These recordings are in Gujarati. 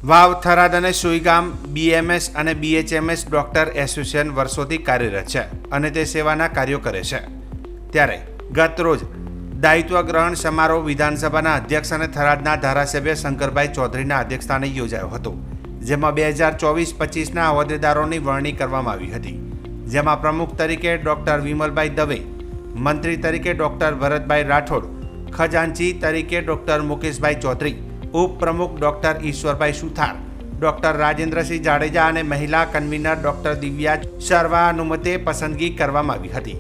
વાવ થરાદ અને સુઈગામ બીએમએસ અને બીએચએમએસ ડોક્ટર એસોસિએશન વર્ષોથી કાર્યરત છે અને તે સેવાના કાર્યો કરે છે. ત્યારે ગત રોજ દાયિત્વ ગ્રહણ સમારોહ વિધાનસભાના અધ્યક્ષ અને થરાદના ધારાસભ્ય શંકરભાઈ ચૌધરીના અધ્યક્ષસ્થાને યોજાયો હતો, જેમાં 2024-25ના હોદ્દેદારોની વરણી કરવામાં આવી હતી. જેમાં પ્રમુખ તરીકે ડોક્ટર વિમલભાઈ દવે, મંત્રી તરીકે ડોક્ટર ભરતભાઈ રાઠોડ, ખજાનચી તરીકે ડોક્ટર મુકેશભાઈ ચૌધરી, ઉપપ્રમુખ ડોક્ટર ઈશ્વરભાઈ સુથાર, ડોક્ટર રાજેન્દ્રસિંહ જાડેજા અને મહિલા કન્વીનર ડોક્ટર દિવ્યા સર્વાનુમતે પસંદગી કરવામાં આવી હતી.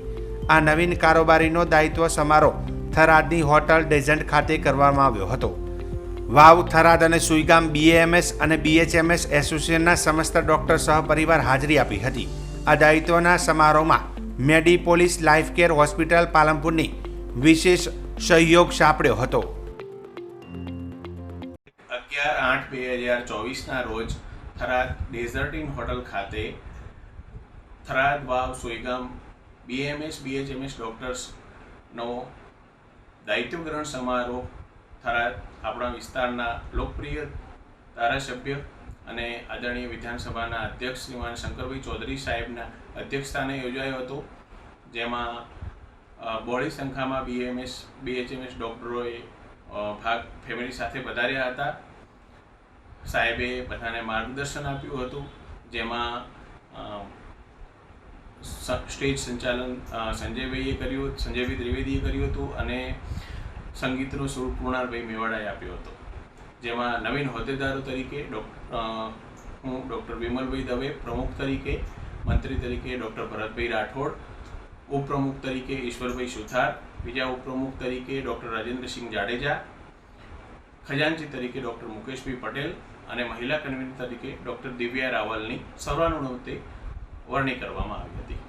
આ નવીન કારોબારીનો દાયિત્વ સમારોહ થરાદની હોટલ ડેઝન્ટ ખાતે કરવામાં આવ્યો હતો. વાવ થરાદ અને સુઈગામ બીએએમએસ અને બીએચએમએસ એસોસિએશનના સમસ્ત ડોક્ટર સહપરિવાર હાજરી આપી હતી. આ દાયિત્વના સમારોહમાં મેડીપોલીસ લાઈફ કેર હોસ્પિટલ પાલનપુરની વિશેષ સહયોગ સાંપડ્યો હતો. 11/8/2024ના રોજ થરાદ ડેઝર્ટ ઇન હોટલ ખાતે થરાદ વાવ સુઈગામ બીએમએસ બીએચએમએસ ડોક્ટર્સનો દાયિત્વ ગ્રહણ સમારોહ થરાદ આપણા વિસ્તારના લોકપ્રિય ધારાસભ્ય અને આદરણીય વિધાનસભાના અધ્યક્ષ શ્રીમાન શંકરભાઈ ચૌધરી સાહેબના અધ્યક્ષસ્થાને યોજાયો હતો. જેમાં બહોળી સંખ્યામાં બીએમએસ બીએચએમએસ ડૉક્ટરોએ ભાગ ફેમિલી સાથે વધાર્યા હતા. સાહેબે બધાને માર્ગદર્શન આપ્યું હતું, જેમાં સ્ટેજ સંચાલન સંજયભાઈ ત્રિવેદીએ કર્યું હતું અને સંગીતનો સુર કૃણાલભાઈ મેવાડાએ આપ્યો હતો. જેમાં નવીન હોદ્દેદારો તરીકે હું ડૉક્ટર વિમલભાઈ દવે, પ્રમુખ તરીકે, મંત્રી તરીકે ડૉક્ટર ભરતભાઈ રાઠોડ, ઉપપ્રમુખ તરીકે ઈશ્વરભાઈ સુથાર, બીજા ઉપપ્રમુખ તરીકે ડૉક્ટર રાજેન્દ્રસિંહ જાડેજા, ખજાનચી તરીકે ડૉક્ટર મુકેશભાઈ પટેલ અને મહિલા કન્વીનર તરીકે ડૉક્ટર દિવ્યા રાવલની સર્વાનુમતે વરણી કરવામાં આવી હતી.